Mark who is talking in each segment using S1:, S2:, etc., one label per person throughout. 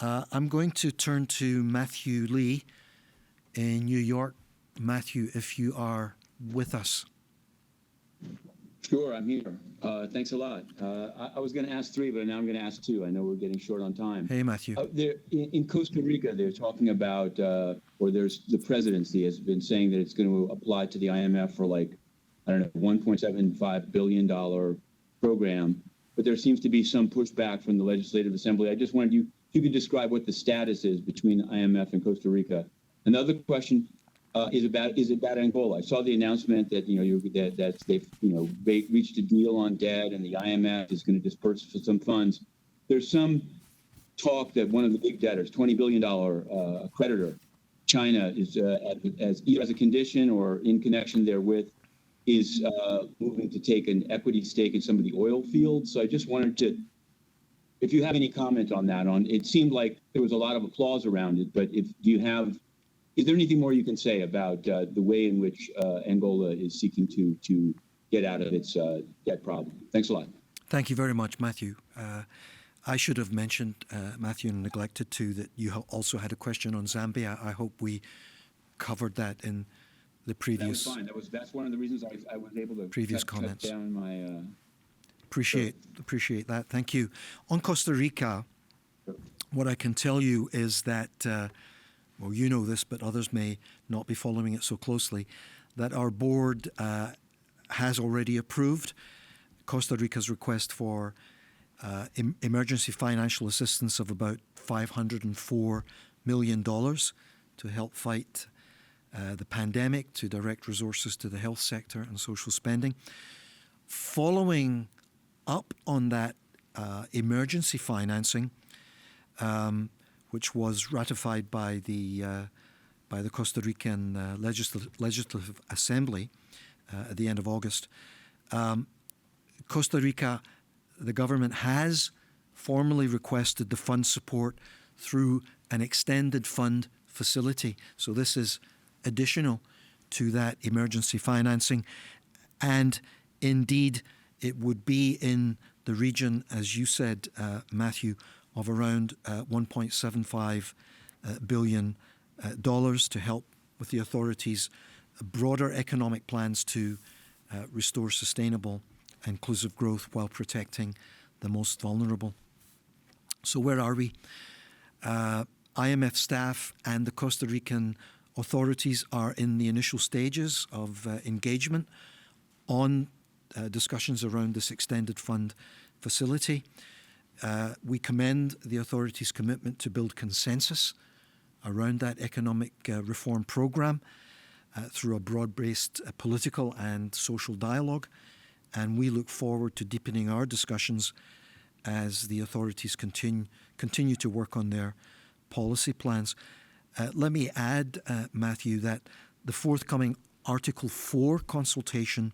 S1: I'm going to turn to Matthew Lee in New York. Matthew, if you are with us.
S2: Sure, I'm here. Thanks a lot. I was going to ask three, but now I'm going to ask two. I know we're getting short on time.
S1: Hey, Matthew.
S2: In Costa Rica, they're talking about, or there's the presidency has been saying that it's going to apply to the IMF for $1.75 billion program. But there seems to be some pushback from the Legislative Assembly. I just wanted if you could describe what the status is between IMF and Costa Rica. Another question is about Angola. I saw the announcement that they've reached a deal on debt, and the IMF is going to disperse some funds. There's some talk that one of the big debtors, $20 billion creditor, China, is as a condition or in connection therewith, is moving to take an equity stake in some of the oil fields. So I just wanted to, if you have any comment on that. It seemed like there was a lot of applause around it, but is there anything more you can say about the way in which Angola is seeking to get out of its debt problem? Thanks a lot.
S1: Thank you very much, Matthew. I should have mentioned, Matthew, and neglected to, that you also had a question on Zambia. I hope we covered that in the previous.
S2: That was fine. That's one of the reasons I was able to
S1: previous comments.
S2: Cut down my.
S1: Appreciate that. Thank you. On Costa Rica, what I can tell you is that. Well, you know this, but others may not be following it so closely, that our board has already approved Costa Rica's request for emergency financial assistance of about $504 million to help fight the pandemic, to direct resources to the health sector and social spending. Following up on that emergency financing, which was ratified by the Costa Rican Legislative Assembly at the end of August. Costa Rica, the government has formally requested the fund support through an extended fund facility. So this is additional to that emergency financing. And indeed, it would be in the region, as you said, Matthew, of around $1.75 billion to help with the authorities' broader economic plans to restore sustainable, inclusive growth while protecting the most vulnerable. So where are we? IMF staff and the Costa Rican authorities are in the initial stages of engagement on discussions around this extended fund facility. We commend the authorities' commitment to build consensus around that economic reform program through a broad-based political and social dialogue, and we look forward to deepening our discussions as the authorities continue to work on their policy plans. Let me add, Matthew, that the forthcoming Article 4 consultation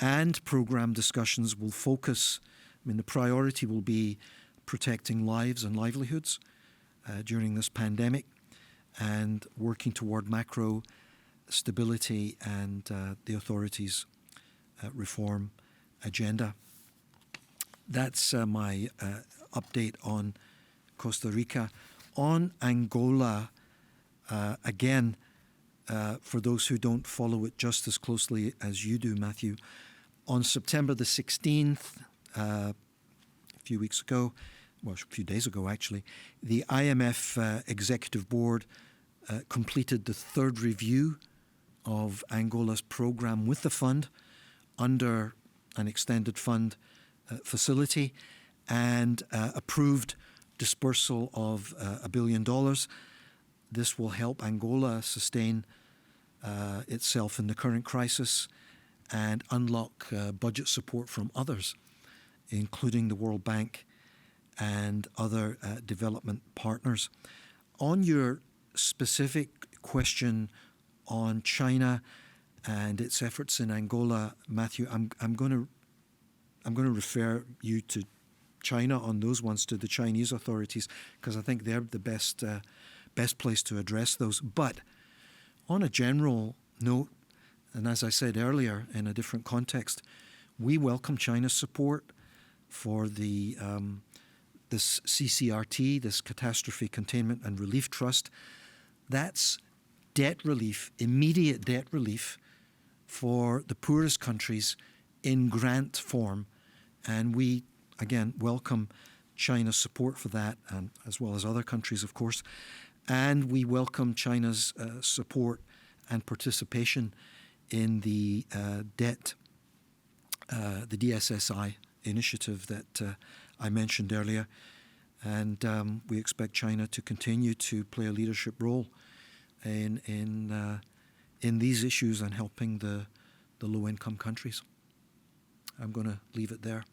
S1: and program discussions will focus. The priority will be protecting lives and livelihoods during this pandemic and working toward macro stability and the authorities' reform agenda. That's my update on Costa Rica. On Angola, again, for those who don't follow it just as closely as you do, Matthew, on September the 16th, a few days ago actually, the IMF Executive Board completed the third review of Angola's program with the fund under an extended fund facility and approved dispersal of $1 billion. This will help Angola sustain itself in the current crisis and unlock budget support from others, including the World Bank and other development partners. On your specific question on China and its efforts in Angola, Matthew, I'm going to refer you to China on those ones, to the Chinese authorities, because I think they're the best place to address those. But on a general note, and as I said earlier in a different context, we welcome China's support for the this CCRT, this Catastrophe Containment and Relief Trust, that's debt relief, immediate debt relief for the poorest countries in grant form. And we, again, welcome China's support for that, and as well as other countries, of course. And we welcome China's support and participation in the the DSSI initiative that I mentioned earlier. And we expect China to continue to play a leadership role in these issues and helping the low-income countries. I'm going to leave it there.